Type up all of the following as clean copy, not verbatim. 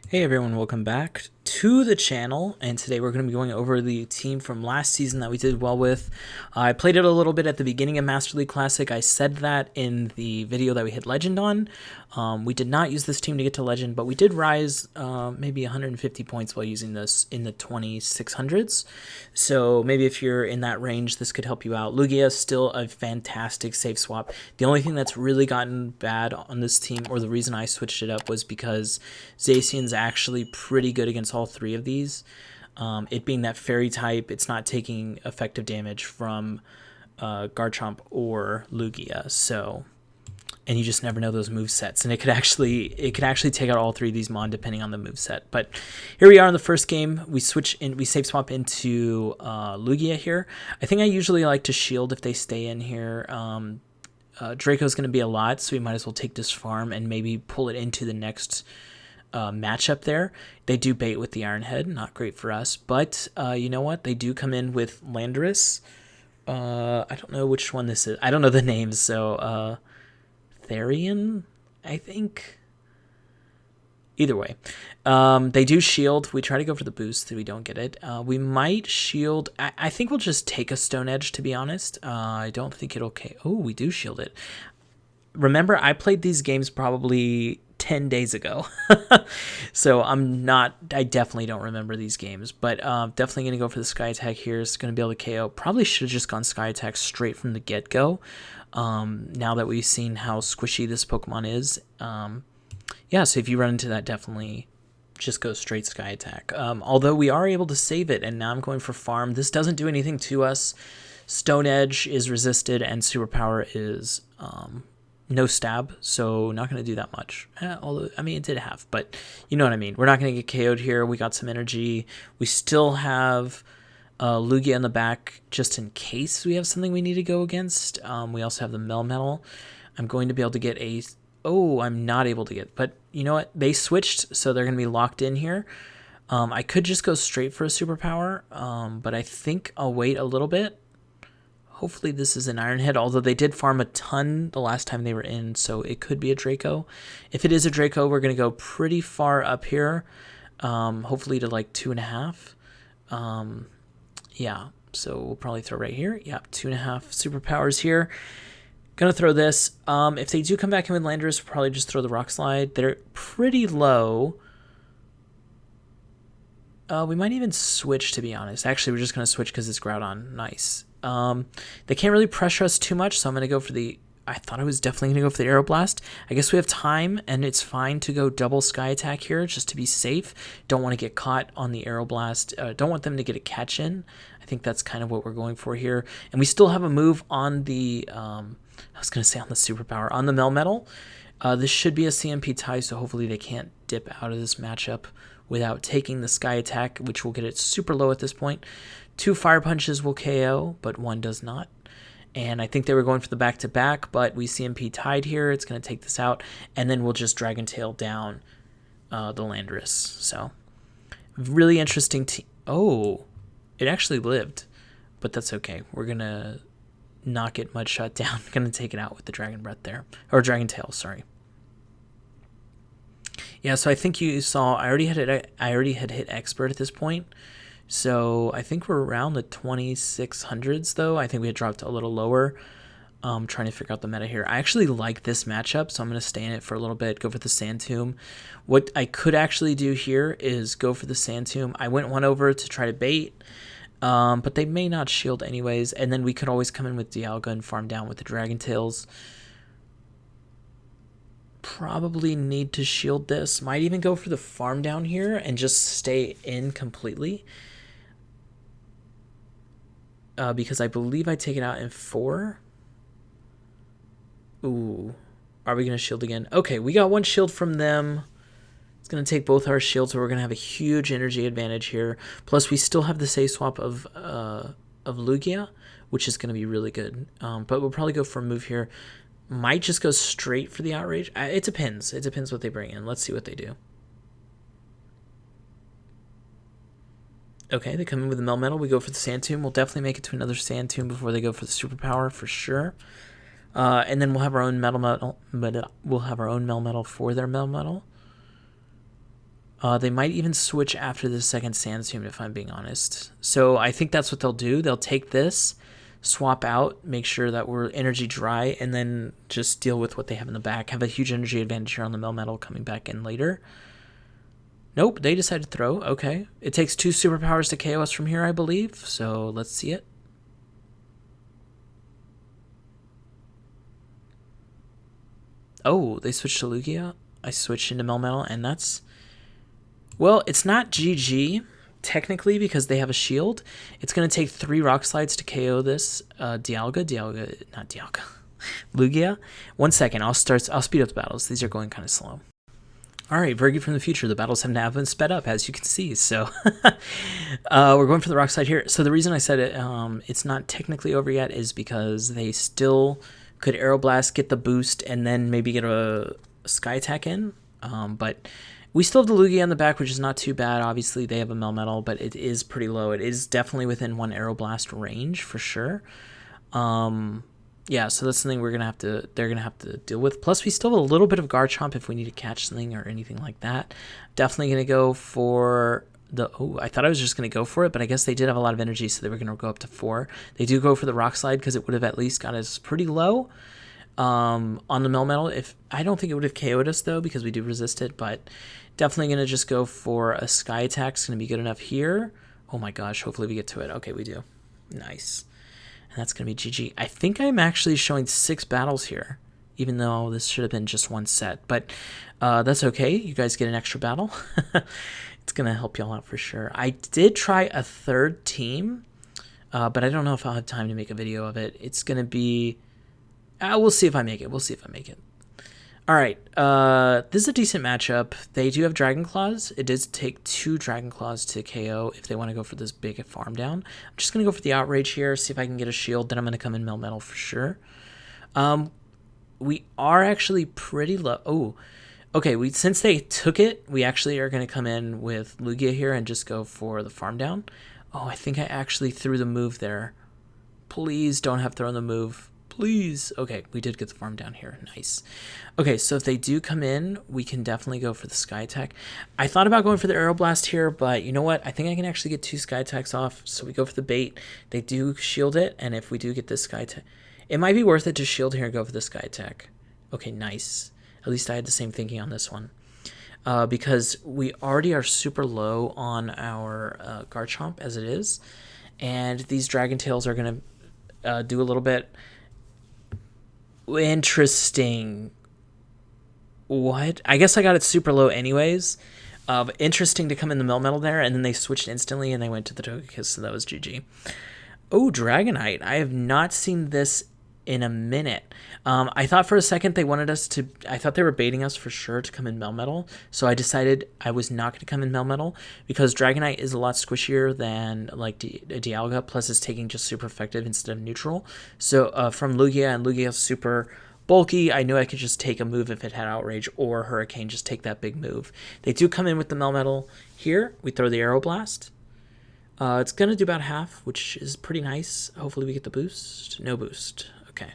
Hey everyone, welcome back to the channel, and today we're going to be going over the team from last season that we did well with. I played it a little bit at the beginning of Master League Classic. I said that in the video that we hit Legend on. We did not use this team to get to Legend, but we did rise maybe 150 points while using this in the 2600s. So maybe if you're in that range, this could help you out. Lugia is still a fantastic safe swap. The only thing that's really gotten bad on this team, or the reason I switched it up, was because Zacian's actually pretty good against all three of these. It being that fairy type, it's not taking effective damage from Garchomp or Lugia. So, and you just never know those move sets, and it could actually take out all three of these mon depending on the move set. But here we are in the first game. We safe swap into Lugia here. I think I usually like to shield if they stay in here. Draco's going to be a lot, so we might as well take this farm and maybe pull it into the next matchup there. They do bait with the Iron Head, not great for us, but you know what? They do come in with Landorus. I don't know which one this is. I don't know the names, so Therian, I think. Either way, they do shield. We try to go for the boost, we don't get it. We might shield. I think we'll just take a Stone Edge, to be honest. I don't think it'll... Oh, we do shield it. Remember, I played these games probably 10 days ago. So I definitely don't remember these games, but definitely going to go for the Sky Attack here. It's going to be able to KO. Probably should have just gone Sky Attack straight from the get-go. Now that we've seen how squishy this Pokemon is. Yeah, so if you run into that, definitely just go straight Sky Attack. Although we are able to save it, and now I'm going for Farm. This doesn't do anything to us. Stone Edge is resisted, and Superpower is... no stab, so not going to do that much. Although, I mean, it did have, but you know what I mean. We're not going to get KO'd here. We got some energy. We still have Lugia in the back just in case we have something we need to go against. We also have the Melmetal. I'm going to be able to get a... Oh, I'm not able to get... But you know what? They switched, so they're going to be locked in here. I could just go straight for a Superpower, but I think I'll wait a little bit. Hopefully this is an Iron Head, although they did farm a ton the last time they were in, so it could be a Draco. If it is a Draco, we're going to go pretty far up here, hopefully to like 2.5. Yeah, so we'll probably throw right here. Yeah, 2.5 superpowers here. Going to throw this. If they do come back in with Landorus, we'll probably just throw the Rock Slide. They're pretty low. We might even switch, to be honest. Actually, we're just going to switch because it's Groudon. Nice. They can't really pressure us too much, so I'm going to go for the... I thought I was definitely going to go for the Aeroblast. I guess we have time, and it's fine to go double Sky Attack here, just to be safe. Don't want to get caught on the Aeroblast. Don't want them to get a catch-in. I think that's kind of what we're going for here. And we still have a move on the... I was going to say on the Superpower. On the Melmetal. This should be a CMP tie, so hopefully they can't dip out of this matchup without taking the Sky Attack, which will get it super low at this point. 2 Fire Punches will KO, but 1 does not. And I think they were going for the back-to-back, but we CMP tied here. It's going to take this out, and then we'll just Dragon Tail down the Landorus. So, really interesting team. Oh, it actually lived, but that's okay. We're going to not get Mud Shot down. Going to take it out with the Dragon Breath there. Or Dragon Tail, sorry. Yeah, so I think you saw I already had hit Expert at this point. So I think we're around the 2600s, though. I think we had dropped a little lower. Trying to figure out the meta here. I actually like this matchup, so I'm going to stay in it for a little bit, go for the Sand Tomb. What I could actually do here is go for the Sand Tomb. I went one over to try to bait, but they may not shield anyways. And then we could always come in with Dialga and farm down with the Dragon Tails. Probably need to shield this. Might even go for the farm down here and just stay in completely. Because I believe I take it out in 4. Ooh. Are we going to shield again? Okay, we got 1 shield from them. It's going to take both our shields, so we're going to have a huge energy advantage here. Plus, we still have the safe swap of Lugia, which is going to be really good. But we'll probably go for a move here. Might just go straight for the Outrage. It depends. It depends what they bring in. Let's see what they do. Okay, they come in with the Melmetal. We go for the Sand Tomb. We'll definitely make it to another Sand Tomb before they go for the Superpower, for sure. And then we'll have our own Melmetal. We'll have our own Melmetal for their Melmetal. They might even switch after the second Sand Tomb, if I'm being honest. So I think that's what they'll do. They'll take this, swap out, make sure that we're energy dry, and then just deal with what they have in the back. Have a huge energy advantage here on the Melmetal coming back in later. Nope, they decided to throw. Okay. It takes 2 superpowers to KO us from here, I believe. So let's see it. Oh, they switched to Lugia. I switched into Melmetal, and that's... Well, it's not GG, technically, because they have a shield. It's going to take 3 Rock Slides to KO this Lugia. 1 second, I'll speed up the battles. These are going kind of slow. All right, Vergy from the future. The battles have now been sped up, as you can see. So we're going for the Rock Slide here. So the reason I said it, it's not technically over yet, is because they still could Aeroblast, get the boost, and then maybe get a Sky Attack in. But we still have the Lugia in the back, which is not too bad. Obviously, they have a Melmetal, but it is pretty low. It is definitely within 1 Aeroblast range for sure. Yeah, so that's something they're gonna have to deal with. Plus, we still have a little bit of Garchomp if we need to catch something or anything like that. Definitely gonna go for the... Oh, I thought I was just gonna go for it, but I guess they did have a lot of energy, so they were gonna go up to 4. They do go for the Rock Slide because it would have at least got us pretty low on the Melmetal. If I don't think it would have KO'd us though, because we do resist it, but definitely gonna just go for a Sky Attack. It's gonna be good enough here. Oh my gosh, hopefully we get to it. Okay, we do. Nice. And that's going to be GG. I think I'm actually showing 6 battles here, even though this should have been just 1 set. But that's okay. You guys get an extra battle. It's going to help y'all out for sure. I did try a 3rd team, but I don't know if I'll have time to make a video of it. It's going to be... we'll see if I make it. We'll see if I make it. All right. This is a decent matchup. They do have Dragon Claws. It does take 2 Dragon Claws to KO if they want to go for this big farm down. I'm just going to go for the Outrage here, see if I can get a shield. Then I'm going to come in Melmetal for sure. We are actually pretty low. Oh, okay. Since they took it, we actually are going to come in with Lugia here and just go for the farm down. Oh, I think I actually threw the move there. Please don't have thrown the move. Please. Okay, we did get the farm down here. Nice. Okay, so if they do come in, we can definitely go for the Sky Attack. I thought about going for the Aeroblast here, but you know what? I think I can actually get 2 Sky Attacks off. So we go for the bait. They do shield it, and if we do get this Sky Attack, it might be worth it to shield here and go for the Sky Attack. Okay, nice. At least I had the same thinking on this one. Because we already are super low on our Garchomp as it is, and these Dragon Tails are going to do a little bit... Interesting. What? I guess I got it super low anyways. Interesting to come in the Melmetal there, and then they switched instantly, and they went to the Togekiss, so that was GG. Oh, Dragonite. I have not seen this in a minute. I thought for a second they wanted us to... I thought they were baiting us for sure to come in Melmetal, so I decided I was not going to come in Melmetal, because Dragonite is a lot squishier than like Dialga, plus it's taking just super effective instead of neutral. So from Lugia, and Lugia is super bulky, I knew I could just take a move if it had Outrage, or Hurricane, just take that big move. They do come in with the Melmetal here. We throw the Aeroblast. It's going to do about half, which is pretty nice. Hopefully we get the boost. No boost. Okay.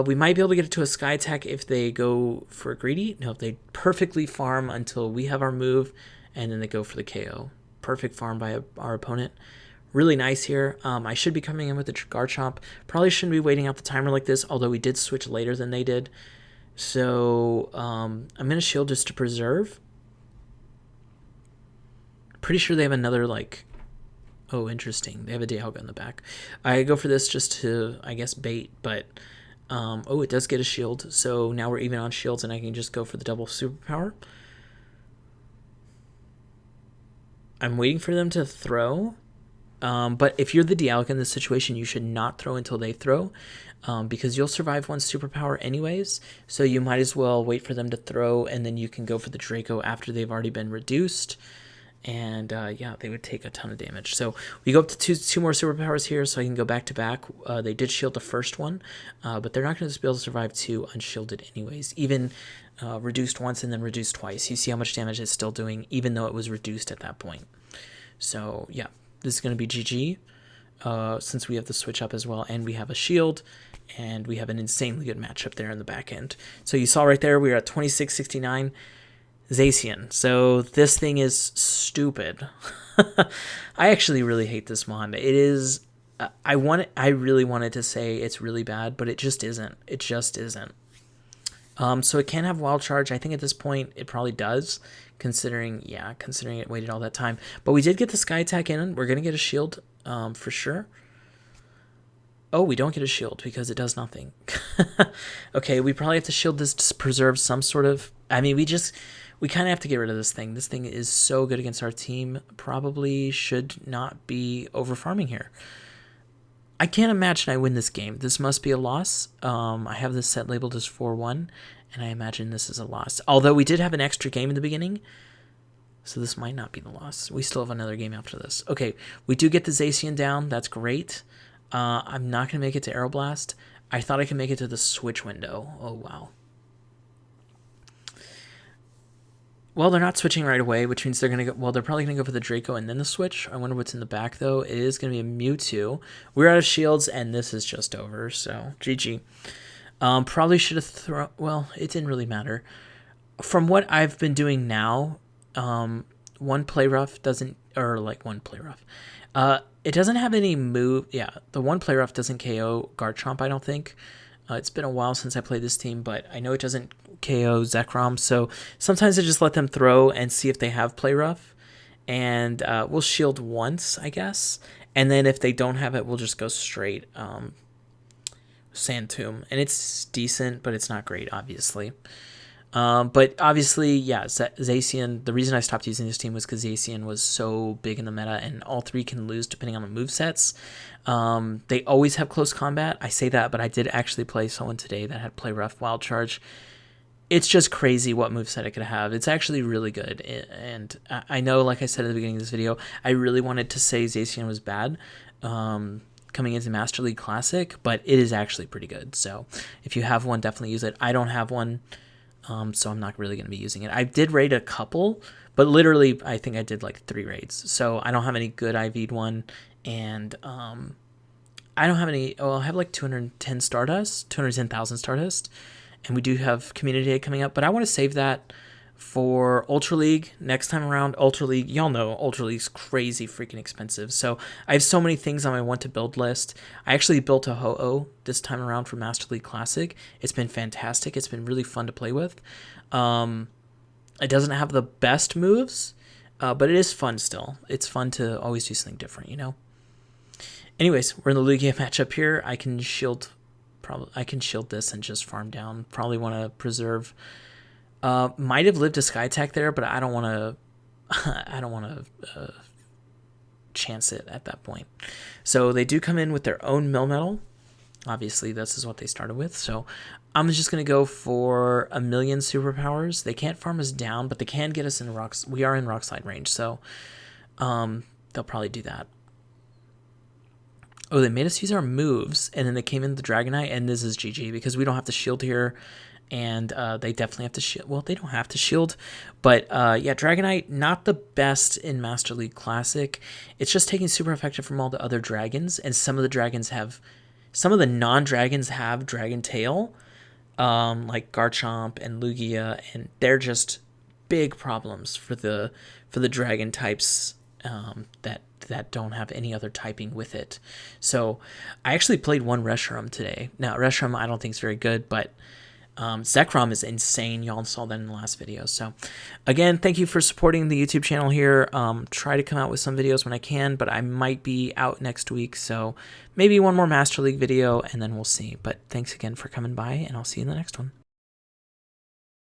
We might be able to get it to a Sky Attack if they go for a Greedy. No, they perfectly farm until we have our move, and then they go for the KO. Perfect farm by our opponent. Really nice here. I should be coming in with the Garchomp. Probably shouldn't be waiting out the timer like this, although we did switch later than they did. So I'm going to shield just to preserve. Pretty sure they have another, like... Oh, interesting. They have a Dialga in the back. I go for this just to, I guess, bait, but... oh, it does get a shield, so now we're even on shields, and I can just go for the double superpower. I'm waiting for them to throw, but if you're the Dialga in this situation, you should not throw until they throw, because you'll survive 1 superpower anyways, so you might as well wait for them to throw, and then you can go for the Draco after they've already been reduced. And yeah, they would take a ton of damage. So we go up to two more superpowers here, so I can go back to back. They did shield the first one, but they're not going to be able to survive 2 unshielded anyways. Even reduced once and then reduced twice. You see how much damage it's still doing, even though it was reduced at that point. So yeah, this is going to be GG, since we have the switch up as well, and we have a shield, and we have an insanely good matchup there in the back end. So you saw right there, we are at 26-69. Zacian. So this thing is stupid. I actually really hate this mon. It is. I really wanted to say it's really bad, but it just isn't. It just isn't. So it can have wild charge. I think at this point it probably does, considering it waited all that time. But we did get the sky attack in. We're gonna get a shield, for sure. Oh, we don't get a shield because it does nothing. Okay, we probably have to shield this to preserve some sort of. I mean, we kind of have to get rid of this thing. This thing is so good against our team. Probably should not be over farming here. I can't imagine I win this game. This must be a loss. I have this set labeled as 4-1, and I imagine this is a loss. Although we did have an extra game in the beginning, so this might not be the loss. We still have another game after this. Okay, we do get the Zacian down. That's great. I'm not going to make it to Aeroblast. I thought I could make it to the switch window. Oh, wow. Well, they're not switching right away, which means they're going to go... Well, they're probably going to go for the Draco and then the switch. I wonder what's in the back, though. It is going to be a Mewtwo. We're out of shields, and this is just over, so GG. Probably should have thrown... Well, it didn't really matter. From what I've been doing now, one play rough doesn't... Or, like, one play rough. It doesn't have any move... Yeah, the one play rough doesn't KO Garchomp, I don't think. It's been a while since I played this team, but I know it doesn't KO Zekrom, so sometimes I just let them throw and see if they have play rough, and we'll shield once, I guess, and then if they don't have it, we'll just go straight Sand Tomb, and it's decent, but it's not great, obviously. But obviously, yeah, Zacian, the reason I stopped using this team was because Zacian was so big in the meta, and all three can lose depending on the movesets. They always have close combat. I say that, but I did actually play someone today that had play rough wild charge. It's just crazy what moveset it could have. It's actually really good, and I know, like I said at the beginning of this video, I really wanted to say Zacian was bad coming into Master League Classic, but it is actually pretty good. So if you have one, definitely use it. I don't have one. So I'm not really going to be using it. I did raid a couple, but literally I think I did like 3 raids. So I don't have any good IV'd one, and I don't have any... Well, I have like 210 Stardust, 210,000 Stardust, and we do have Community Day coming up, but I want to save that for Ultra League next time around. Ultra League, y'all know Ultra League's crazy freaking expensive, so I have so many things on my want to build list. I actually built a Ho-Oh this time around for Master League Classic. It's been fantastic. It's been really fun to play with. It doesn't have the best moves, but it is fun still. It's fun to always do something different, you know. Anyways, we're in the Lugia matchup here. I can shield this and just farm down. Probably want to preserve. Might have lived a sky attack there, but I don't want to. I don't want to chance it at that point. So they do come in with their own Melmetal. Obviously, this is what they started with. So I'm just gonna go for 1,000,000 superpowers. They can't farm us down, but they can get us in rocks. We are in rock slide range, so they'll probably do that. Oh, they made us use our moves, and then they came in the Dragonite, and this is GG because we don't have to shield here, and they definitely have to shield. Well, they don't have to shield, but yeah, Dragonite, not the best in Master League Classic. It's just taking super effective from all the other dragons, and some of the non-dragons have Dragon Tail, like Garchomp and Lugia, and they're just big problems for the dragon types that don't have any other typing with it. So I actually played one Reshiram today. Now Reshiram I don't think is very good, but Zekrom is insane. Y'all saw that in the last video. So again, thank you for supporting the YouTube channel here. Try to come out with some videos when I can, but I might be out next week, so maybe one more Master League video and then we'll see. But thanks again for coming by, and I'll see you in the next one.